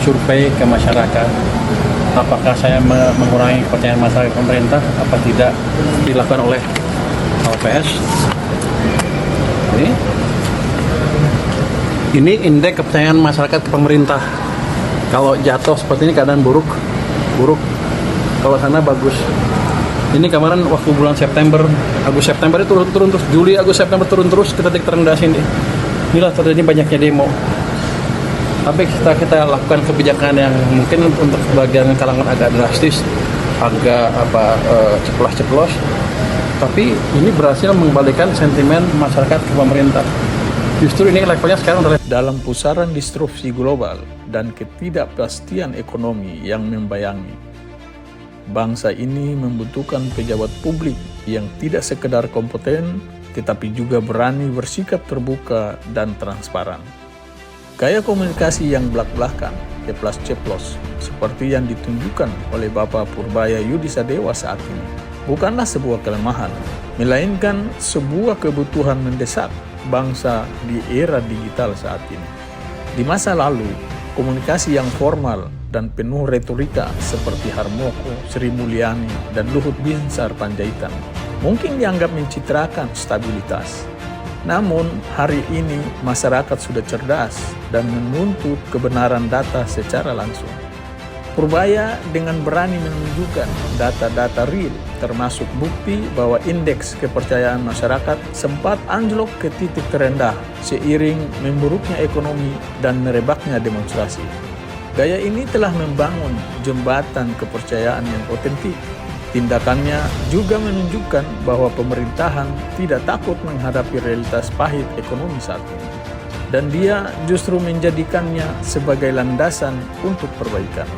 survei ke masyarakat, apakah saya mengurangi kepercayaan masyarakat pemerintah, apa tidak, dilakukan oleh LPS. Ini indeks kepercayaan masyarakat ke pemerintah. Kalau jatuh seperti ini keadaan buruk. Kalau sana bagus. Ini kemarin waktu bulan September, Agustus September itu turun terus, Juli, Agustus September turun terus ke titik terendah sini. Inilah terjadi banyaknya demo. Tapi kita lakukan kebijakan yang mungkin untuk sebagian kalangan agak drastis, agak ceplos. Tapi ini berhasil mengembalikan sentimen masyarakat ke pemerintah. Justru ini levelnya sekarang dalam pusaran disrupsi global dan ketidakpastian ekonomi yang membayangi. Bangsa ini membutuhkan pejabat publik yang tidak sekedar kompeten, tetapi juga berani bersikap terbuka dan transparan. Gaya komunikasi yang belak-belakan, ceplas-ceplos, seperti yang ditunjukkan oleh Bapak Purbaya Yudisadewa saat ini, bukanlah sebuah kelemahan, melainkan sebuah kebutuhan mendesak bangsa di era digital saat ini. Di masa lalu, komunikasi yang formal dan penuh retorika seperti Harmoko, Sri Mulyani, dan Luhut Binsar Panjaitan mungkin dianggap mencitrakan stabilitas. Namun, hari ini masyarakat sudah cerdas dan menuntut kebenaran data secara langsung. Purbaya dengan berani menunjukkan data-data real, termasuk bukti bahwa indeks kepercayaan masyarakat sempat anjlok ke titik terendah seiring memburuknya ekonomi dan merebaknya demonstrasi. Gaya ini telah membangun jembatan kepercayaan yang otentik. Tindakannya juga menunjukkan bahwa pemerintahan tidak takut menghadapi realitas pahit ekonomi saat ini. Dan dia justru menjadikannya sebagai landasan untuk perbaikan.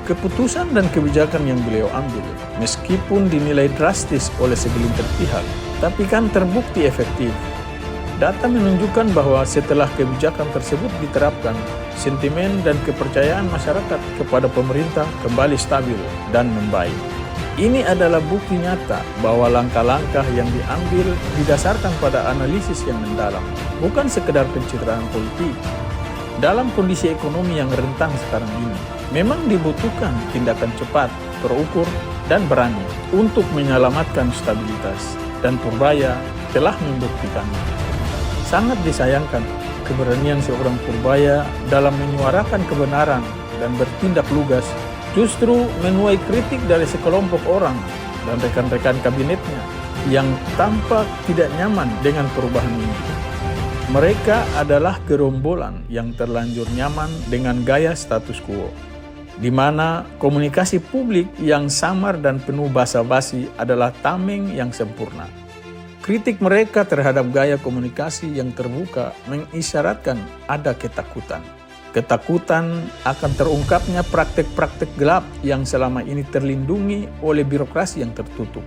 Keputusan dan kebijakan yang beliau ambil, meskipun dinilai drastis oleh segelintir pihak, tapi kan terbukti efektif. Data menunjukkan bahwa setelah kebijakan tersebut diterapkan, sentimen dan kepercayaan masyarakat kepada pemerintah kembali stabil dan membaik. Ini adalah bukti nyata bahwa langkah-langkah yang diambil didasarkan pada analisis yang mendalam, bukan sekedar pencitraan politik. Dalam kondisi ekonomi yang rentang sekarang ini, memang dibutuhkan tindakan cepat, terukur, dan berani untuk menyelamatkan stabilitas, dan Purbaya telah membuktikannya. Sangat disayangkan keberanian seorang Purbaya dalam menyuarakan kebenaran dan bertindak lugas justru menuai kritik dari sekelompok orang dan rekan-rekan kabinetnya yang tampak tidak nyaman dengan perubahan ini. Mereka adalah gerombolan yang terlanjur nyaman dengan gaya status quo, di mana komunikasi publik yang samar dan penuh basa-basi adalah tameng yang sempurna. Kritik mereka terhadap gaya komunikasi yang terbuka mengisyaratkan ada ketakutan. Ketakutan akan terungkapnya praktek-praktek gelap yang selama ini terlindungi oleh birokrasi yang tertutup.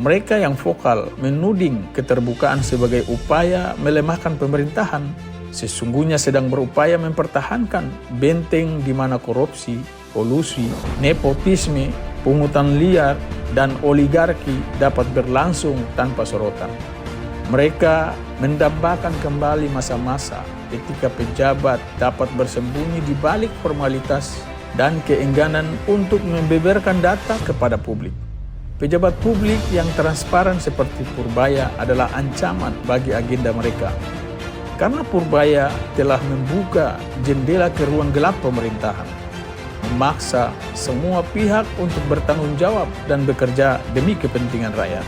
Mereka yang vokal menuding keterbukaan sebagai upaya melemahkan pemerintahan, sesungguhnya sedang berupaya mempertahankan benteng di mana korupsi, kolusi, nepotisme, pungutan liar, dan oligarki dapat berlangsung tanpa sorotan. Mereka mendambakan kembali masa-masa ketika pejabat dapat bersembunyi di balik formalitas dan keengganan untuk membeberkan data kepada publik. Pejabat publik yang transparan seperti Purbaya adalah ancaman bagi agenda mereka. Karena Purbaya telah membuka jendela ke ruang gelap pemerintahan, memaksa semua pihak untuk bertanggung jawab dan bekerja demi kepentingan rakyat.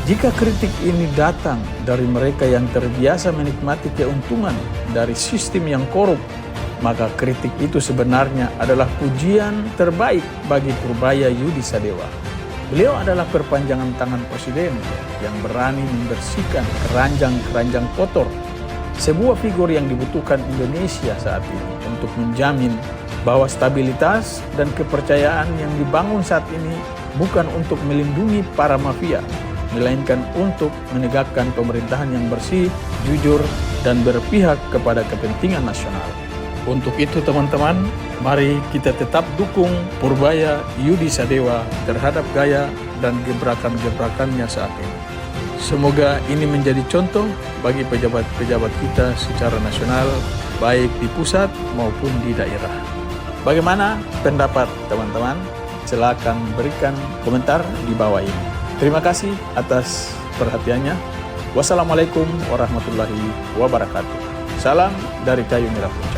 Jika kritik ini datang dari mereka yang terbiasa menikmati keuntungan dari sistem yang korup, maka kritik itu sebenarnya adalah pujian terbaik bagi Purbaya Yudisadewa. Beliau adalah perpanjangan tangan presiden yang berani membersihkan keranjang-keranjang kotor, sebuah figur yang dibutuhkan Indonesia saat ini untuk menjamin bahwa stabilitas dan kepercayaan yang dibangun saat ini bukan untuk melindungi para mafia, melainkan untuk menegakkan pemerintahan yang bersih, jujur, dan berpihak kepada kepentingan nasional. Untuk itu teman-teman, mari kita tetap dukung Purbaya Yudisadewa terhadap gaya dan gebrakan-gebrakannya saat ini. Semoga ini menjadi contoh bagi pejabat-pejabat kita secara nasional, baik di pusat maupun di daerah. Bagaimana pendapat teman-teman? Silakan berikan komentar di bawah ini. Terima kasih atas perhatiannya. Wassalamualaikum warahmatullahi wabarakatuh. Salam dari Kayu Merah Putih.